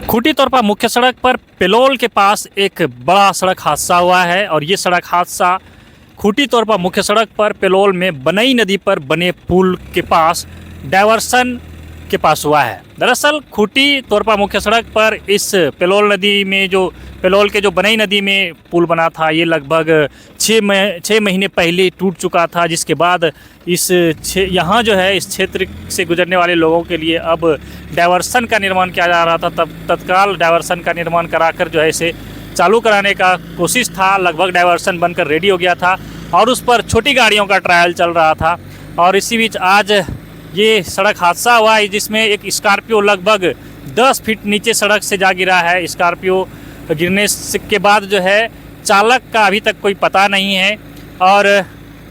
खूंटी तोरपा मुख्य सड़क पर पेलोल के पास एक बड़ा सड़क हादसा हुआ है और ये सड़क हादसा खूंटी तोरपा मुख्य सड़क पर पेलोल में बनई नदी पर बने पुल के पास डायवर्सन के पास हुआ है। दरअसल खूंटी तोरपा मुख्य सड़क पर इस पेलोल नदी में जो पेलोल के जो बनई नदी में पुल बना था ये लगभग 6 महीने पहले टूट चुका था, जिसके बाद यहाँ जो है इस क्षेत्र से गुजरने वाले लोगों के लिए अब डायवर्सन का निर्माण किया जा रहा था। तब तत्काल डायवर्सन का निर्माण कराकर जो है इसे चालू कराने का कोशिश था। लगभग डायवर्सन बनकर रेडी हो गया था और उस पर छोटी गाड़ियों का ट्रायल चल रहा था और इसी बीच आज ये सड़क हादसा हुआ है जिसमें एक स्कॉर्पियो लगभग 10 फीट नीचे सड़क से जा गिरा है। स्कॉर्पियो गिरने के बाद जो है चालक का अभी तक कोई पता नहीं है और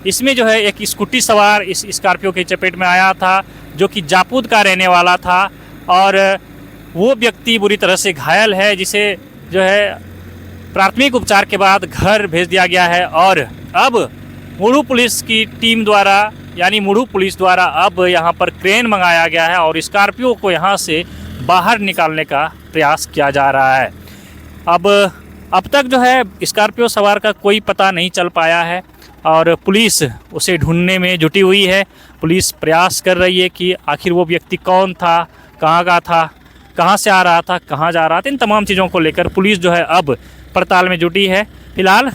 इसमें जो है एक स्कूटी सवार इस स्कॉर्पियो की चपेट में आया था जो कि जापूद का रहने वाला था और वो व्यक्ति बुरी तरह से घायल है, जिसे जो है प्राथमिक उपचार के बाद घर भेज दिया गया है। और अब मुढ़ू पुलिस की टीम द्वारा यानी मुढ़ू पुलिस द्वारा अब यहाँ पर क्रेन मंगाया गया है और स्कॉर्पियो को यहाँ से बाहर निकालने का प्रयास किया जा रहा है। अब तक जो है स्कॉर्पियो सवार का कोई पता नहीं चल पाया है और पुलिस उसे ढूंढने में जुटी हुई है। पुलिस प्रयास कर रही है कि आखिर वो व्यक्ति कौन था, कहाँ का था, कहाँ से आ रहा था, कहाँ जा रहा था। इन तमाम चीज़ों को लेकर पुलिस जो है अब पड़ताल में जुटी है। फिलहाल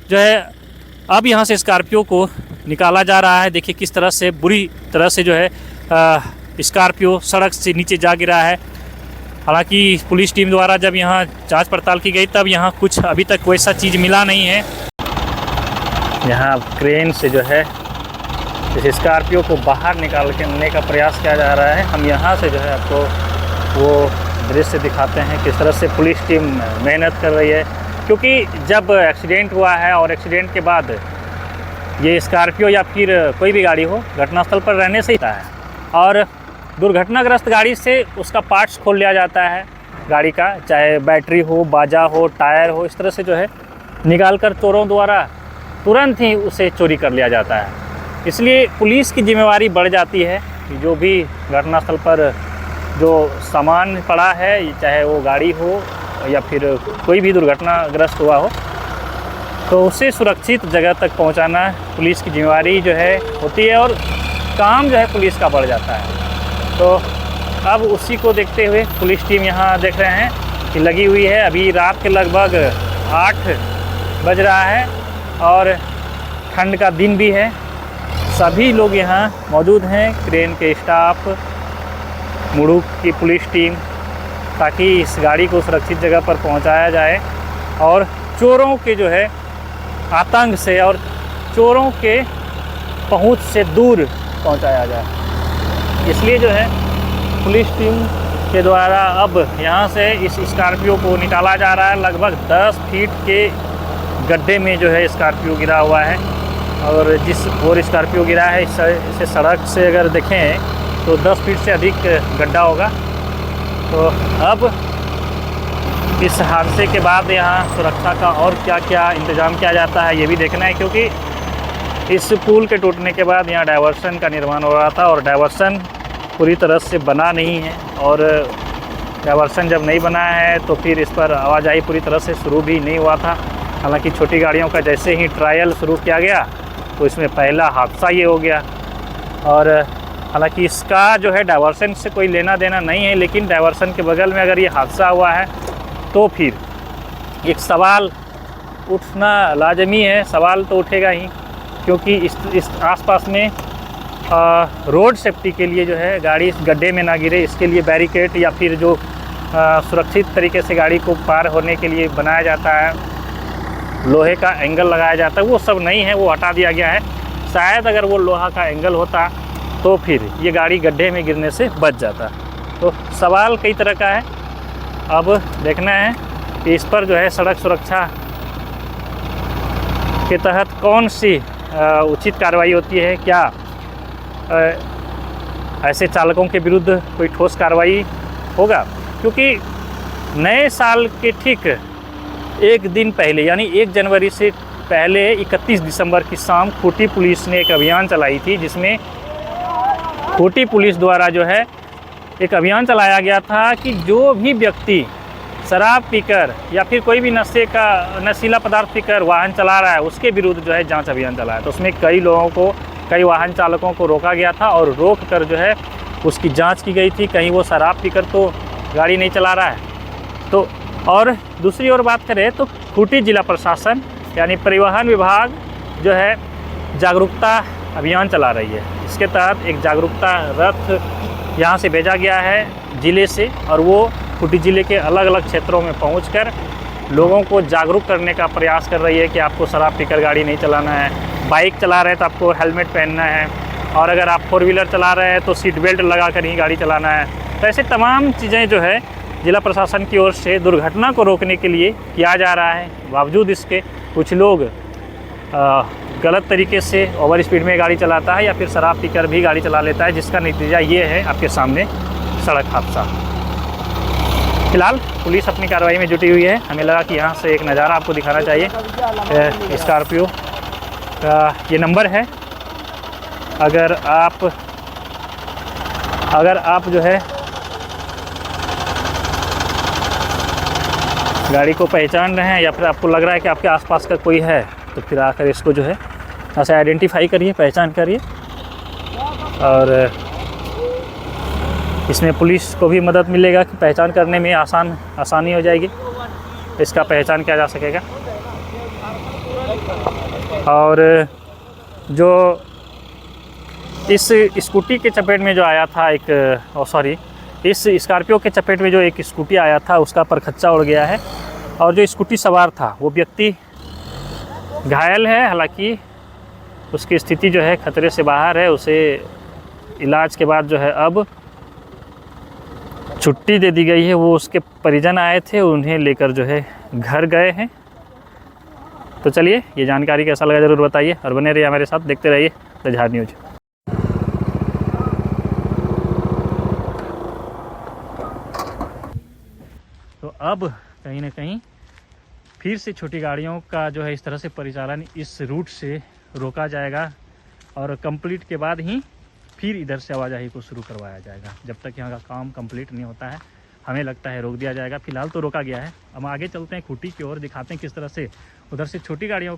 जो है अब यहाँ से स्कॉर्पियो को निकाला जा रहा है। देखिए किस तरह से बुरी तरह से जो है स्कॉर्पियो सड़क से नीचे जा गिरा है। हालांकि पुलिस टीम द्वारा जब यहाँ जांच पड़ताल की गई तब यहाँ कुछ अभी तक वैसा चीज़ मिला नहीं है। यहाँ क्रेन से जो है इस स्कॉर्पियो को बाहर निकालने का प्रयास किया जा रहा है। हम यहाँ से जो है आपको वो दृश्य दिखाते हैं किस तरह से पुलिस टीम मेहनत कर रही है, क्योंकि जब एक्सीडेंट हुआ है और एक्सीडेंट के बाद ये स्कॉर्पियो या फिर कोई भी गाड़ी हो घटनास्थल पर रहने से ही है और दुर्घटनाग्रस्त गाड़ी से उसका पार्ट्स खोल लिया जाता है गाड़ी का, चाहे बैटरी हो, बाजा हो, टायर हो, इस तरह से जो है निकाल कर चोरों द्वारा तुरंत ही उसे चोरी कर लिया जाता है। इसलिए पुलिस की जिम्मेवारी बढ़ जाती है कि जो भी घटनास्थल पर जो सामान पड़ा है, चाहे वो गाड़ी हो या फिर कोई भी दुर्घटनाग्रस्त हुआ हो, तो उसे सुरक्षित जगह तक पहुंचाना पुलिस की जिम्मेवारी जो है होती है और काम जो है पुलिस का बढ़ जाता है। तो अब उसी को देखते हुए पुलिस टीम यहाँ देख रहे हैं कि लगी हुई है। अभी रात के लगभग 8 बज रहा है और ठंड का दिन भी है। सभी लोग यहाँ मौजूद हैं, क्रेन के स्टाफ, मुढ़ू की पुलिस टीम, ताकि इस गाड़ी को सुरक्षित जगह पर पहुँचाया जाए और चोरों के जो है आतंक से और चोरों के पहुँच से दूर पहुँचाया जाए। इसलिए जो है पुलिस टीम के द्वारा अब यहाँ से इस स्कॉर्पियो को निकाला जा रहा है। लगभग 10 फीट के गड्ढे में जो है स्कॉर्पियो गिरा हुआ है और जिस ओर स्कॉर्पियो गिरा है इसे सड़क से अगर देखें तो 10 फीट से अधिक गड्ढा होगा। तो अब इस हादसे के बाद यहाँ सुरक्षा का और क्या क्या इंतज़ाम किया जाता है ये भी देखना है, क्योंकि इस पुल के टूटने के बाद यहाँ डायवर्सन का निर्माण हो रहा था और डायवर्सन पूरी तरह से बना नहीं है और डायवर्सन जब नहीं बना है तो फिर इस पर आवाजाही पूरी तरह से शुरू भी नहीं हुआ था। हालांकि छोटी गाड़ियों का जैसे ही ट्रायल शुरू किया गया तो इसमें पहला हादसा ये हो गया और हालांकि इसका जो है डायवर्सन से कोई लेना देना नहीं है, लेकिन डायवर्सन के बगल में अगर ये हादसा हुआ है तो फिर एक सवाल उठना लाजमी है। सवाल तो उठेगा ही, क्योंकि इस आसपास में रोड सेफ्टी के लिए जो है गाड़ी इस गड्ढे में ना गिरे, इसके लिए बैरिकेड या फिर जो सुरक्षित तरीके से गाड़ी को पार होने के लिए बनाया जाता है, लोहे का एंगल लगाया जाता है, वो सब नहीं है, वो हटा दिया गया है। शायद अगर वो लोहा का एंगल होता तो फिर ये गाड़ी गड्ढे में गिरने से बच जाता। तो सवाल कई तरह का है। अब देखना है कि इस पर जो है सड़क सुरक्षा के तहत कौन सी उचित कार्रवाई होती है। क्या ऐसे चालकों के विरुद्ध कोई ठोस कार्रवाई होगा, क्योंकि नए साल के ठीक एक दिन पहले यानी 1 जनवरी से पहले 31 दिसंबर की शाम खूंटी पुलिस ने एक अभियान चलाई थी, जिसमें खूंटी पुलिस द्वारा जो है एक अभियान चलाया गया था कि जो भी व्यक्ति शराब पीकर या फिर कोई भी नशीला पदार्थ पीकर वाहन चला रहा है, उसके विरुद्ध जो है जांच अभियान चला है। तो उसमें कई वाहन चालकों को रोका गया था और रोक कर जो है उसकी जांच की गई थी, कहीं वो शराब पीकर तो गाड़ी नहीं चला रहा है। तो और दूसरी ओर बात करें तो खूंटी जिला प्रशासन यानी परिवहन विभाग जो है जागरूकता अभियान चला रही है। इसके तहत एक जागरूकता रथ यहाँ से भेजा गया है ज़िले से, और वो खूंटी ज़िले के अलग अलग क्षेत्रों में पहुंचकर लोगों को जागरूक करने का प्रयास कर रही है कि आपको शराब पीकर गाड़ी नहीं चलाना है। बाइक चला रहे हैं तो आपको हेलमेट पहनना है, और अगर आप 4 व्हीलर चला रहे हैं तो सीट बेल्ट लगा कर ही गाड़ी चलाना है। तो ऐसे तमाम चीज़ें जो है जिला प्रशासन की ओर से दुर्घटना को रोकने के लिए किया जा रहा है। बावजूद इसके कुछ लोग गलत तरीके से ओवर स्पीड में गाड़ी चलाता है या फिर शराब पीकर भी गाड़ी चला लेता है, जिसका नतीजा ये है आपके सामने सड़क हादसा। फिलहाल पुलिस अपनी कार्रवाई में जुटी हुई है। हमें लगा कि यहाँ से एक नज़ारा आपको दिखाना चाहिए। स्कॉर्पियो का ये नंबर है। अगर आप जो है गाड़ी को पहचान रहे हैं या फिर आपको लग रहा है कि आपके आसपास का कोई है, तो फिर आकर इसको जो है ऐसे आइडेंटिफाई करिए, पहचान करिए, और इसमें पुलिस को भी मदद मिलेगा कि पहचान करने में आसानी हो जाएगी, इसका पहचान किया जा सकेगा। और जो इस स्कूटी के चपेट में जो आया था इस स्कॉर्पियो के चपेट में जो एक स्कूटी आया था उसका परखच्चा उड़ गया है, और जो स्कूटी सवार था वो व्यक्ति घायल है। हालांकि उसकी स्थिति जो है खतरे से बाहर है। उसे इलाज के बाद जो है अब छुट्टी दे दी गई है। वो उसके परिजन आए थे, उन्हें लेकर जो है घर गए हैं। तो चलिए, ये जानकारी कैसा लगा ज़रूर बताइए, और बने रहिए हमारे साथ, देखते रहिए द झार न्यूज़। तो अब कहीं ना कहीं फिर से छोटी गाड़ियों का जो है इस तरह से परिचालन इस रूट से रोका जाएगा, और कंप्लीट के बाद ही फिर इधर से आवाजाही को शुरू करवाया जाएगा। जब तक यहाँ का काम कंप्लीट नहीं होता है हमें लगता है रोक दिया जाएगा। फिलहाल तो रोका गया है। अब आगे चलते हैं खूंटी की ओर, दिखाते हैं किस तरह से उधर से छोटी गाड़ियों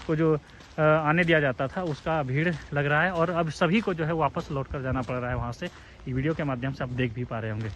को जो आने दिया जाता था उसका भीड़ लग रहा है, और अब सभी को जो है वापस लौट कर जाना पड़ रहा है वहाँ से। ये वीडियो के माध्यम से आप देख भी पा रहे होंगे।